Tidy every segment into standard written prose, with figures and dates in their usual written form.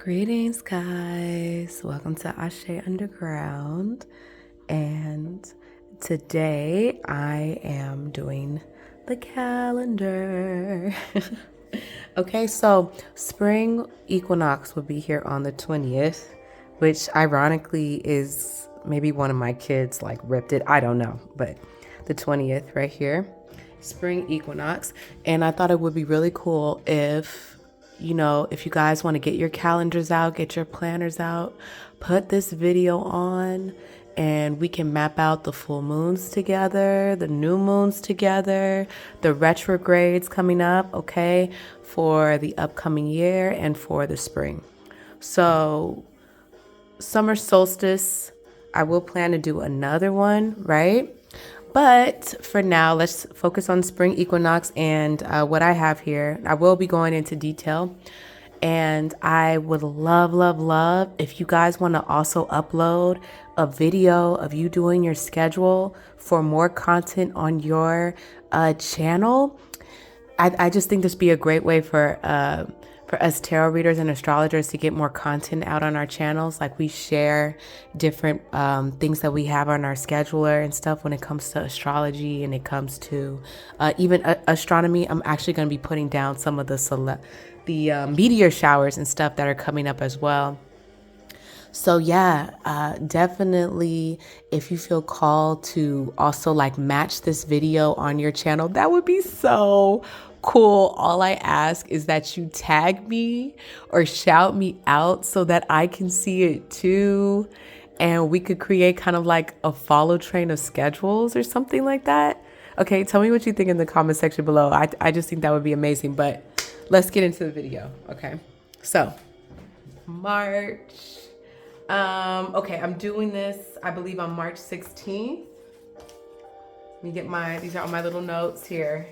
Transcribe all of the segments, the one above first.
Greetings, guys. Welcome to Asè'Underground. And today I am doing the calendar. Okay, so spring equinox will be here on the 20th, which ironically is maybe one of my kids like ripped it. I don't know, but the 20th right here, spring equinox. And I thought it would be really cool if if you guys want to get your calendars out, get your planners out, put this video on and we can map out the full moons together, the new moons together, the retrogrades coming up, okay, for the upcoming year and for the spring. So summer solstice, I will plan to do another one, right? But for now, let's focus on spring equinox and what I have here. I will be going into detail. And I would love if you guys want to also upload a video of you doing your schedule for more content on your channel. I just think this would be a great way for us tarot readers and astrologers to get more content out on our channels. Like we share different things that we have on our scheduler and stuff when it comes to astrology and it comes to even astronomy. I'm actually going to be putting down some of the meteor showers and stuff that are coming up as well. So yeah, definitely if you feel called to also like match this video on your channel, that would be so cool. All I ask is that you tag me or shout me out so that I can see it too. And we could create kind of like a follow train of schedules or something like that. Okay, tell me what you think in the comment section below. I just think that would be amazing, but let's get into the video. Okay, so March. Okay, I'm doing this, I believe on March 16th. Let me get these are all my little notes here.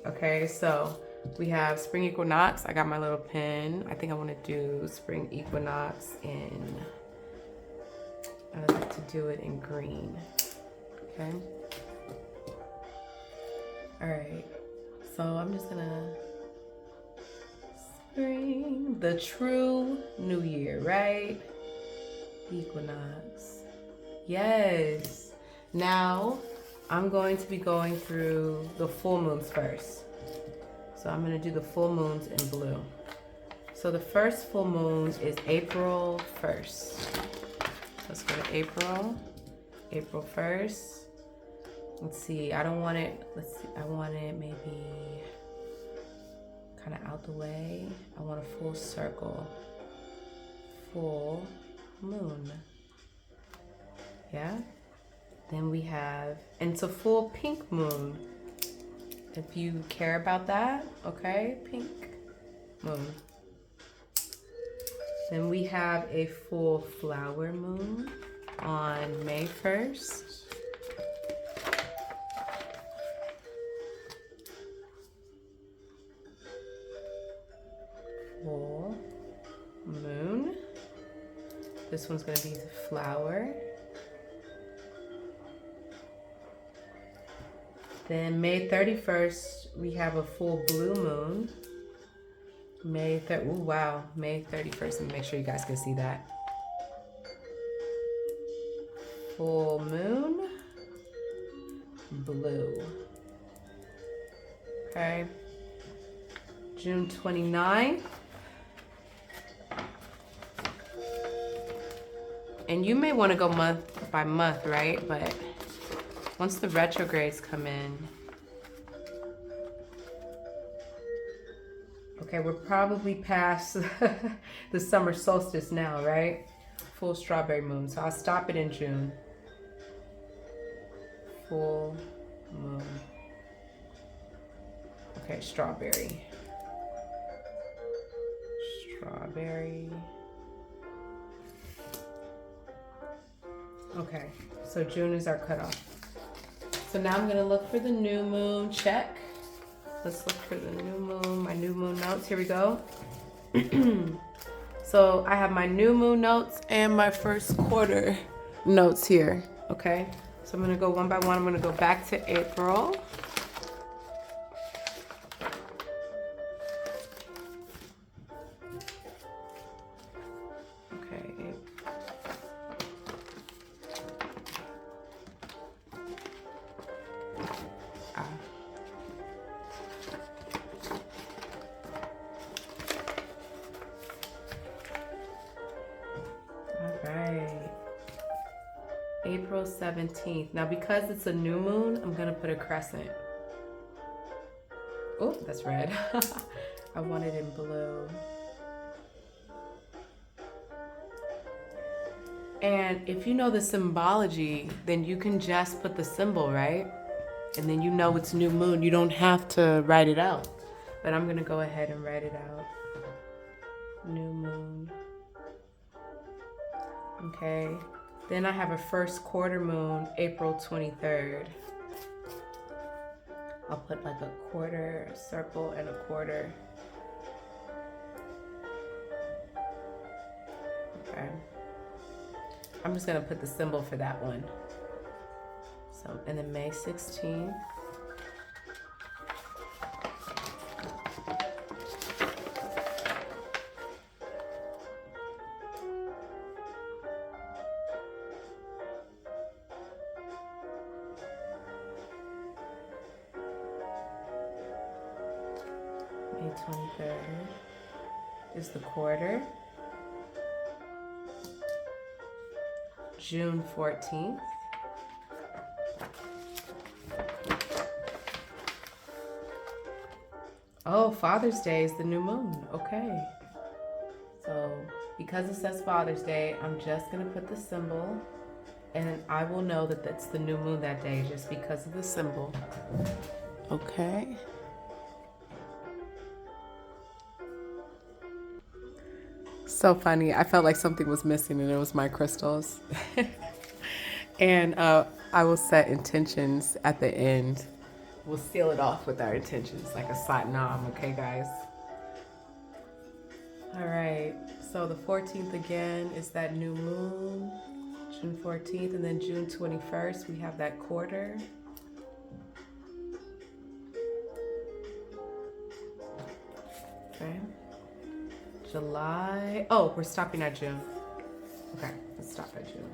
Okay, so we have spring equinox. I got my little pen. I think I want to do spring equinox I like to do it in green. Okay. All right, so I'm just gonna spring, the true new year, right? Equinox. Yes. Now I'm going to be going through the full moons first. So I'm going to do the full moons in blue. So the first full moon is April 1st. Let's go to April 1st. Let's see. I don't want it. Let's see. I want it maybe kind of out the way. I want a full circle. Full moon. Yeah. Then we have, and it's a full pink moon. If you care about that, okay, pink moon. Then we have a full flower moon on May 1st. Full moon. This one's going to be the flower. Then May 31st, we have a full blue moon. May 31st. Let me make sure you guys can see that. Full moon, blue. Okay. June 29th. And you may want to go month by month, right? But once the retrogrades come in, okay, we're probably past the summer solstice now, right? Full strawberry moon. So I'll stop it in June. Full moon. Okay, strawberry. Strawberry. Okay, so June is our cutoff. So now I'm gonna look for the new moon, check. Let's look for the new moon, my new moon notes, here we go. So I have my new moon notes and my first quarter notes here, okay? So I'm gonna go one by one. I'm gonna go back to April. Okay. April 17th. Now, because it's a new moon, I'm gonna put a crescent. Oh, that's red. I want it in blue. And if you know the symbology, then you can just put the symbol, right? And then you know it's new moon. You don't have to write it out. But I'm gonna go ahead and write it out. New moon. Okay. Then I have a first quarter moon, April 23rd. I'll put like a quarter, a circle, and a quarter. Okay. I'm just gonna put the symbol for that one. So, and then May 16th. May 23rd is the quarter. June 14th. Oh, Father's Day is the new moon. Okay. So because it says Father's Day, I'm just going to put the symbol, and I will know that that's the new moon that day just because of the symbol. Okay. So funny. I felt like something was missing and it was my crystals. And I will set intentions at the end. We'll seal it off with our intentions like a satnam, okay guys? All right, so the 14th again is that new moon, June 14th, and then June 21st, we have that quarter. Okay. July, oh, we're stopping at June. Okay, let's stop at June.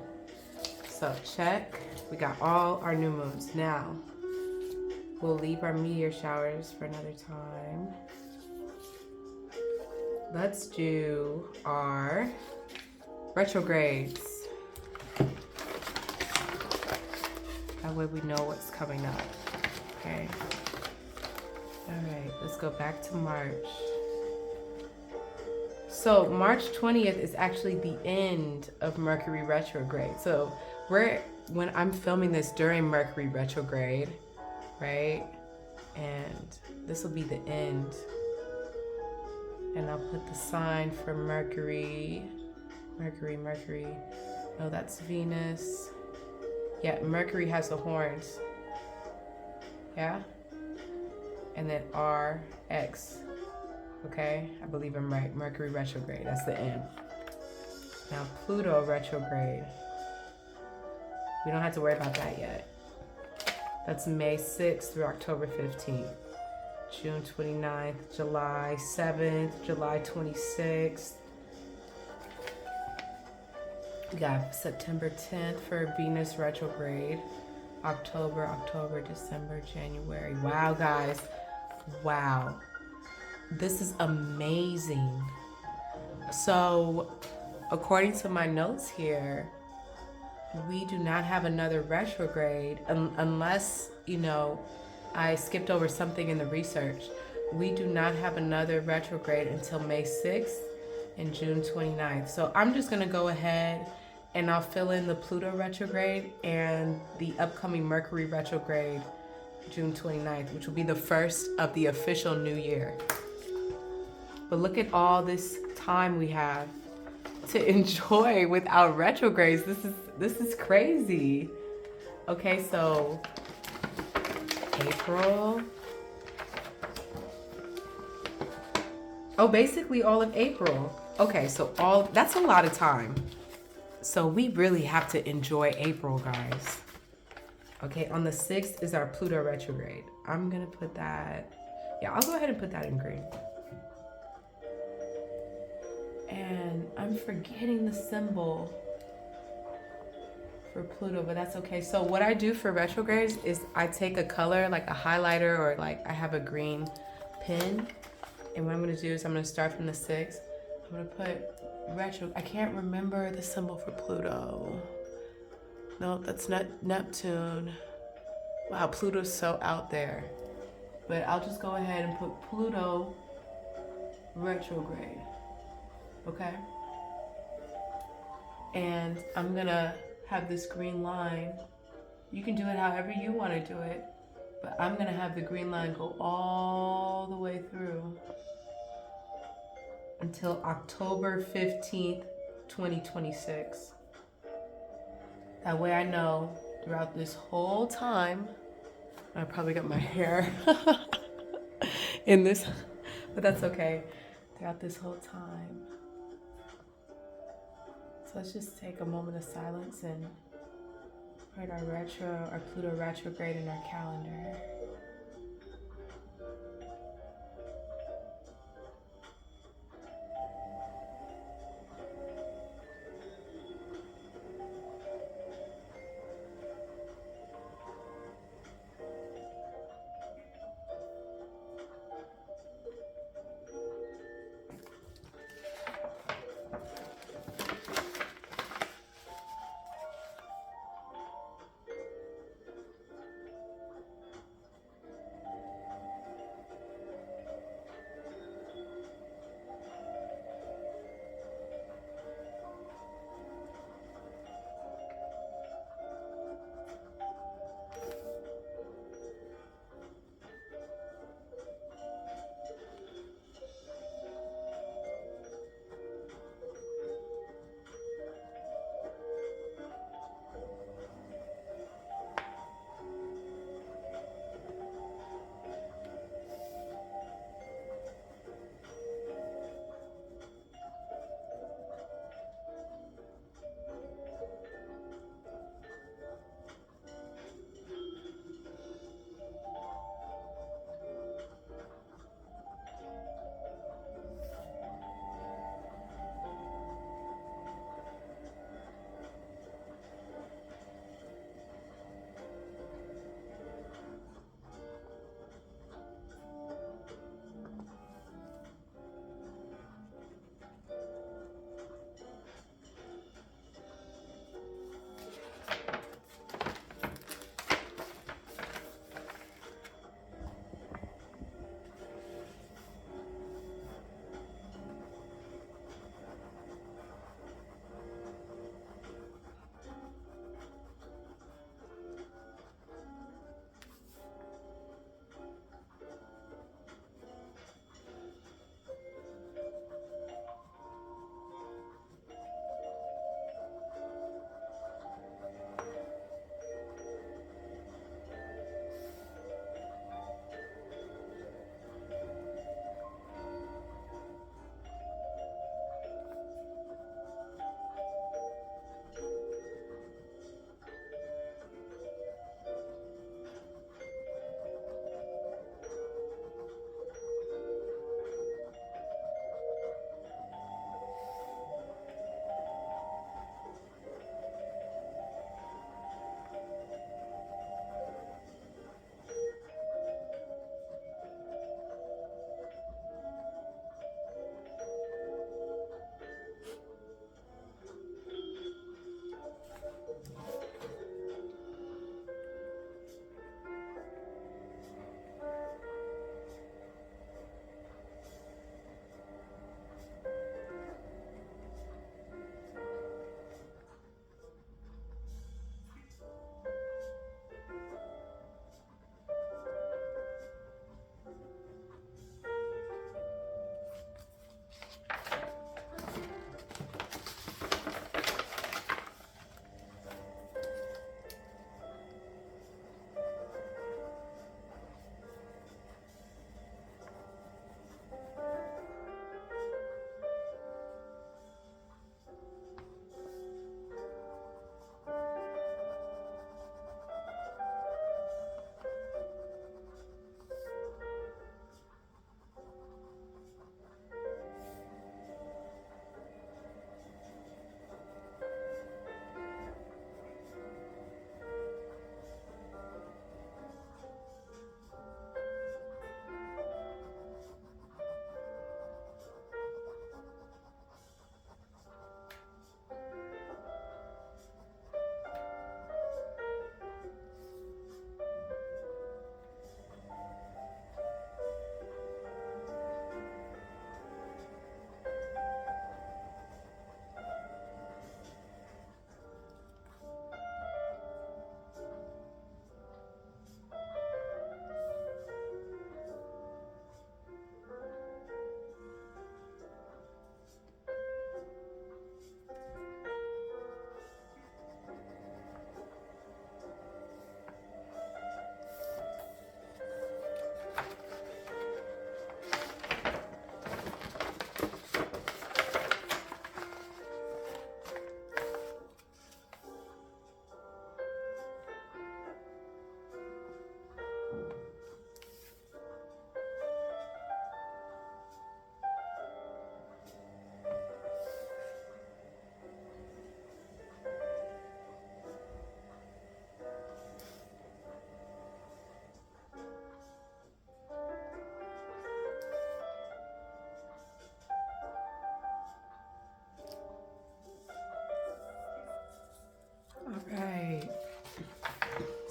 So check, we got all our new moons. Now, we'll leave our meteor showers for another time. Let's do our retrogrades. That way we know what's coming up, okay? All right, let's go back to March. So March 20th is actually the end of Mercury Retrograde. So when I'm filming this during Mercury Retrograde, right? And this will be the end. And I'll put the sign for Mercury. Mercury. No, that's Venus. Yeah, Mercury has the horns. Yeah? And then RX. Okay, I believe I'm right. Mercury retrograde, that's the end. Now Pluto retrograde. We don't have to worry about that yet. That's May 6th through October 15th. June 29th, July 7th, July 26th. We got September 10th for Venus retrograde. October, December, January. Wow, guys. Wow. This is amazing. So, according to my notes here, we do not have another retrograde unless, I skipped over something in the research. We do not have another retrograde until May 6th and June 29th. So I'm just gonna go ahead and I'll fill in the Pluto retrograde and the upcoming Mercury retrograde, June 29th, which will be the first of the official new year. But look at all this time we have to enjoy without retrogrades. This is crazy. Okay, so April. Oh, basically all of April. Okay, so that's a lot of time. So we really have to enjoy April, guys. Okay, on the 6th is our Pluto retrograde. I'm gonna put that, yeah, I'll go ahead and put that in green. And I'm forgetting the symbol for Pluto, but that's okay. So what I do for retrogrades is I take a color, like a highlighter, or like I have a green pen. And what I'm gonna do is I'm gonna start from the 6. I'm gonna put retro. I can't remember the symbol for Pluto. No, that's not Neptune. Wow, Pluto's so out there. But I'll just go ahead and put Pluto Retrograde. Okay? And I'm gonna have this green line. You can do it however you want to do it, but I'm gonna have the green line go all the way through until October 15th, 2026. That way I know throughout this whole time, I probably got my hair in this, but that's okay. Throughout this whole time. So let's just take a moment of silence and write our Pluto retrograde in our calendar.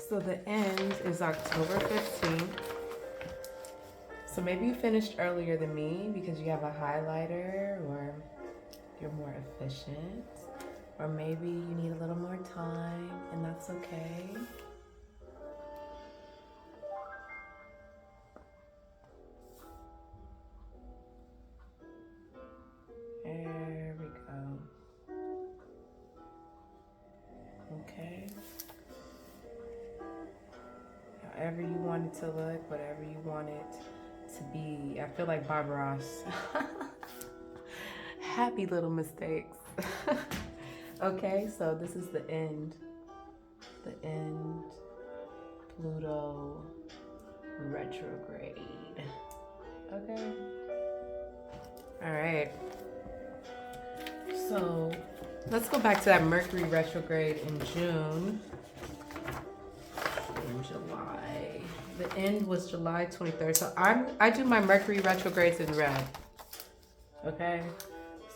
So the end is October 15th. So maybe you finished earlier than me because you have a highlighter, or you're more efficient, or maybe you need a little more time, and that's okay. There we go. Okay. However you want it to look, whatever you want it to be. I feel like Bob Ross. Happy little mistakes. Okay, so this is the end. The end. Pluto Retrograde. Okay. All right. So let's go back to that Mercury retrograde in June. In July. The end was July 23rd. So I do my Mercury retrogrades in red. Okay.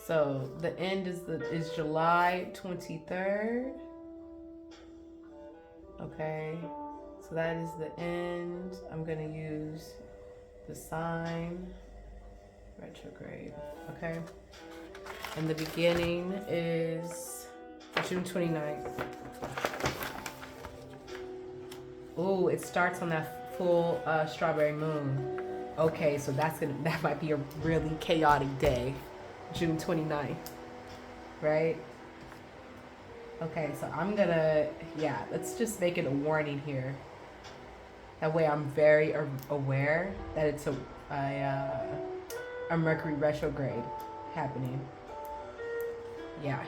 So the end is July 23rd. Okay. So that is the end. I'm gonna use the sign retrograde. Okay. And the beginning is June 29th. Oh, it starts on that full strawberry moon. Okay, so that might be a really chaotic day. June 29th, right? Okay, so I'm gonna, let's just make it a warning here. That way I'm very aware that it's a Mercury retrograde happening. Yeah.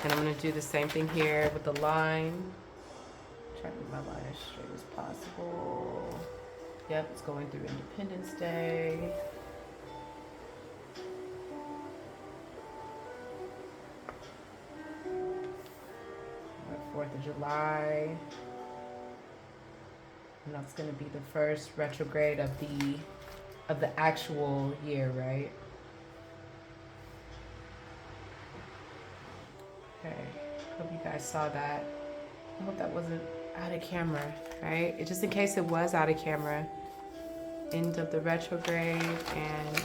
And I'm gonna do the same thing here with the line. Try to get my line as straight as possible. Yep, it's going through Independence Day. 4th of July. And that's gonna be the first retrograde of the actual year, right? Okay, hope you guys saw that. I hope that wasn't out of camera, right? Just in case it was out of camera. End of the retrograde, and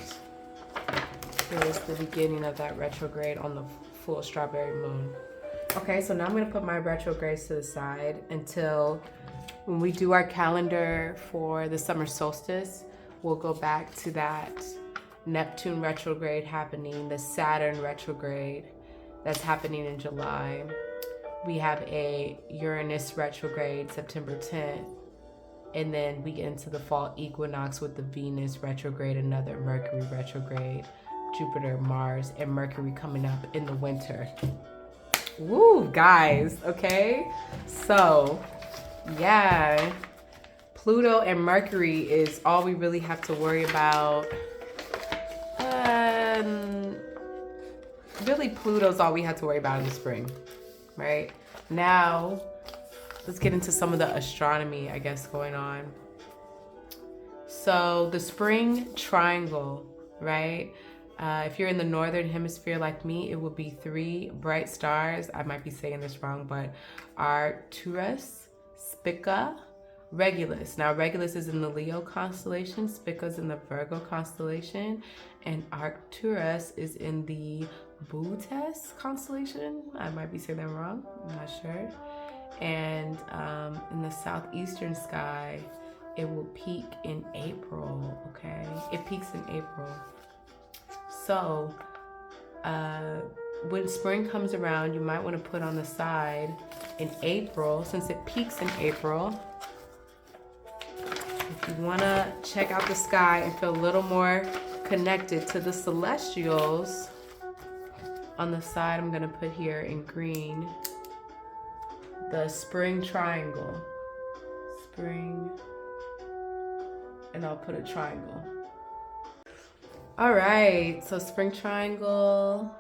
here's the beginning of that retrograde on the full strawberry moon. Okay, so now I'm gonna put my retrogrades to the side until when we do our calendar for the summer solstice. We'll go back to that Neptune retrograde happening, the Saturn retrograde that's happening in July. We have a Uranus retrograde September 10th. And then we get into the fall equinox with the Venus retrograde, another Mercury retrograde, Jupiter, Mars, and Mercury coming up in the winter. Woo, guys, okay? So, yeah, Pluto and Mercury is all we really have to worry about. Really, Pluto's all we have to worry about in the spring, right? Now, let's get into some of the astronomy, I guess, going on. So the spring triangle, right? If you're in the northern hemisphere like me, it will be 3 bright stars. I might be saying this wrong, but Arcturus, Spica, Regulus. Now Regulus is in the Leo constellation, Spica's in the Virgo constellation, and Arcturus is in the Bootes constellation. I might be saying that wrong, I'm not sure. And in the southeastern sky, it will peak in April, okay? It peaks in April. So when spring comes around, you might want to put on the side in April, since it peaks in April. If you want to check out the sky and feel a little more connected to the celestials, on the side I'm going to put here in green the spring triangle. Spring, and I'll put a triangle. All right, so spring triangle.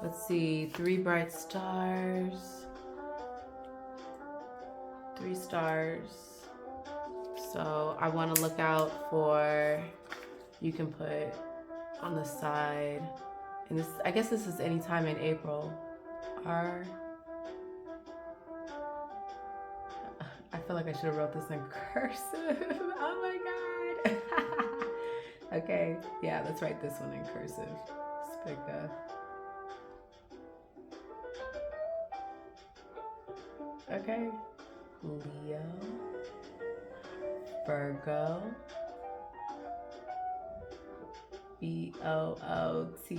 Let's see, 3 bright stars. 3 stars. So I want to look out for, you can put on the side, and this, I guess this is any time in April. I feel like I should have wrote this in cursive. Oh my God. Okay, yeah, let's write this one in cursive. Spica. Okay. Leo. Virgo. B-O-O-T.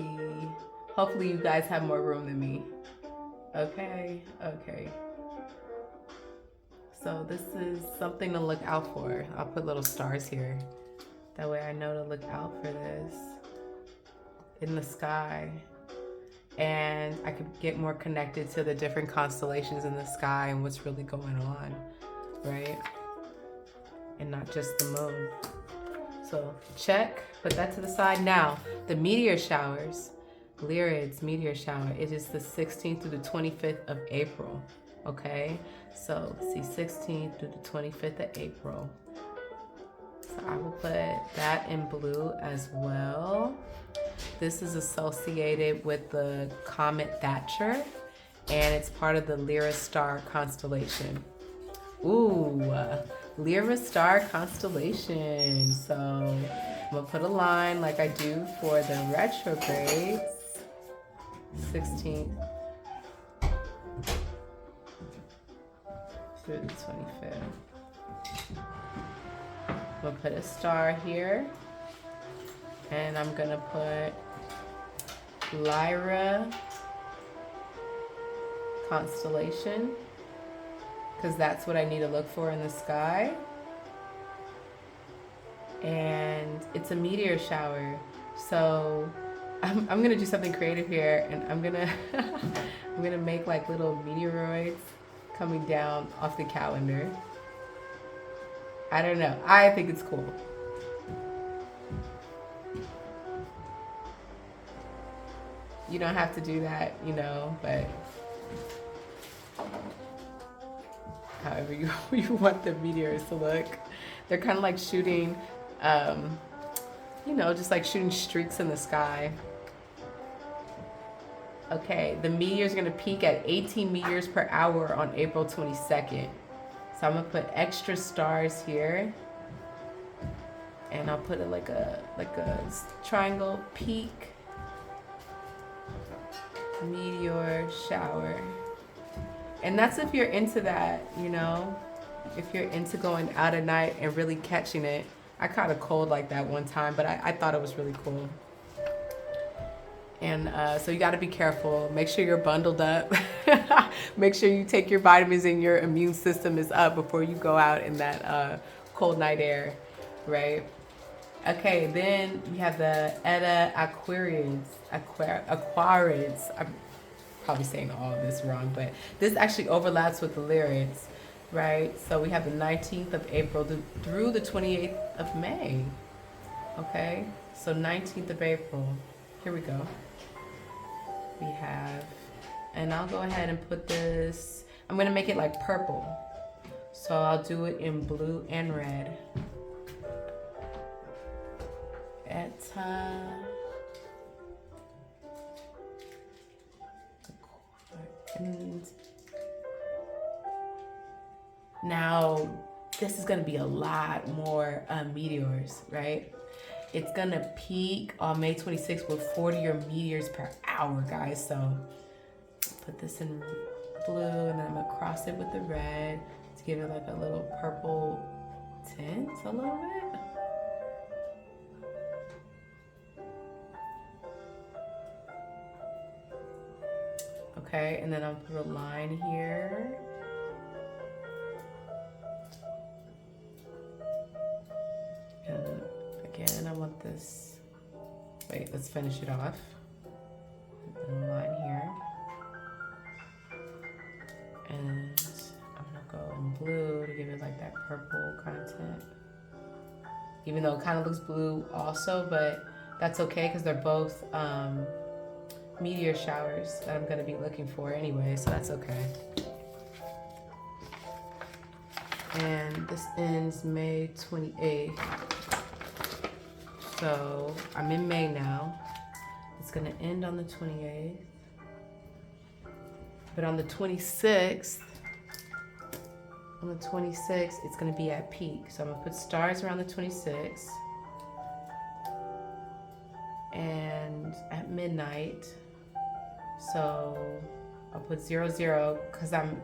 Hopefully you guys have more room than me. Okay, okay. So this is something to look out for. I'll put little stars here. That way I know to look out for this in the sky. And I could get more connected to the different constellations in the sky and what's really going on, right? And not just the moon. So check, put that to the side. Now, the meteor showers, Lyrids meteor shower, it is the 16th through the 25th of April, okay? So let's see, 16th through the 25th of April. So I will put that in blue as well. This is associated with the comet Thatcher, and it's part of the Lyra star constellation. Ooh, Lyra star constellation. So I'm gonna put a line like I do for the retrogrades. 16th through the 25th. I'm gonna put a star here, and I'm gonna put Lyra constellation, because that's what I need to look for in the sky. And it's a meteor shower, so I'm gonna do something creative here, and I'm gonna I'm gonna make like little meteoroids coming down off the calendar. I don't know, I think it's cool. You don't have to do that, you know, but however you want the meteors to look. They're kind of like shooting, you know, just like shooting streaks in the sky. Okay, the meteor is gonna peak at 18 meters per hour on April 22nd. So I'm gonna put extra stars here, and I'll put it like a triangle peak meteor shower. And that's if you're into that, you know, if you're into going out at night and really catching it. I caught a cold like that one time, but I thought it was really cool. And so you got to be careful. Make sure you're bundled up. Make sure you take your vitamins and your immune system is up before you go out in that cold night air, right? Okay, then we have the ETA Aquariids. Aquariids. I'm probably saying all of this wrong, but this actually overlaps with the Lyrids, right? So we have the 19th of April through the 28th of May. Okay, so 19th of April. Here we go. We have, and I'll go ahead and put this, I'm gonna make it like purple. So I'll do it in blue and red. ETA. And now this is gonna be a lot more meteors, right? It's gonna peak on May 26th with 40 meteors per hour, guys. So put this in blue, and then I'm gonna cross it with the red to give it like a little purple tint a little bit. Okay, and then I'll put a line here. And again, I want this, wait, let's finish it off. Put a line here. And I'm gonna go in blue to give it like that purple content. Even though it kind of looks blue also, but that's okay because they're both meteor showers that I'm gonna be looking for anyway, so that's okay. And this ends May 28th. So I'm in May now. It's gonna end on the 28th. But on the 26th, On the 26th, it's going to be at peak. So I'm going to put stars around the 26th. And at midnight, so I'll put 00 because I'm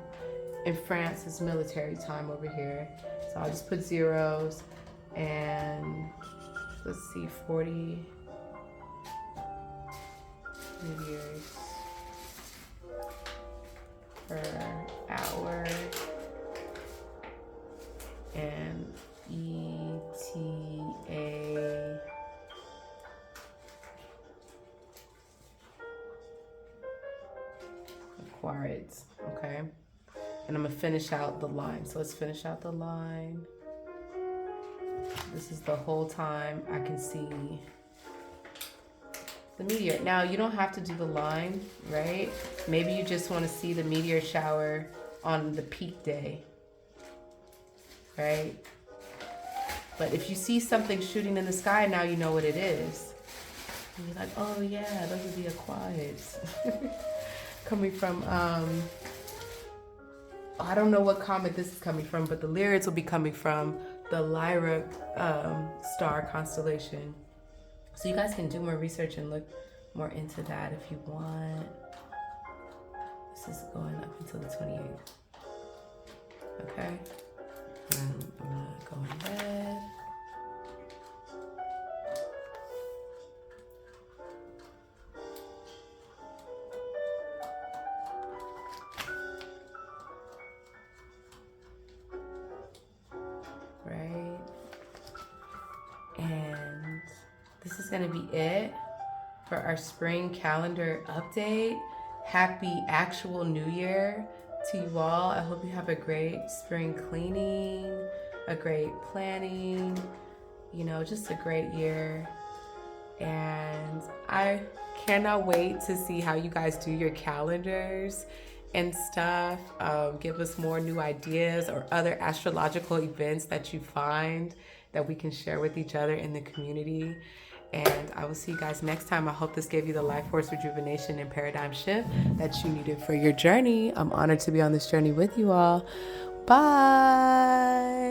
in France. It's military time over here. So I'll just put zeros. And let's see, 40 meteors per hour. And ETA Aquariids, okay? And I'm gonna finish out the line. So let's finish out the line. This is the whole time I can see the meteor. Now, you don't have to do the line, right? Maybe you just want to see the meteor shower on the peak day, right? But if you see something shooting in the sky, now you know what it is. And you're like, oh yeah, those are the Aquariids. Coming from, I don't know what comet this is coming from, but the Lyrids will be coming from the Lyra star constellation. So you guys can do more research and look more into that if you want. This is going up until the 28th. Okay. And I'm gonna go in bed. Right. And this is gonna be it for our spring calendar update. Happy actual New Year to you all. I hope you have a great spring cleaning, a great planning, you know, just a great year. And I cannot wait to see how you guys do your calendars and stuff. Give us more new ideas or other astrological events that you find that we can share with each other in the community. And I will see you guys next time. I hope this gave you the life force rejuvenation and paradigm shift that you needed for your journey. I'm honored to be on this journey with you all. Bye.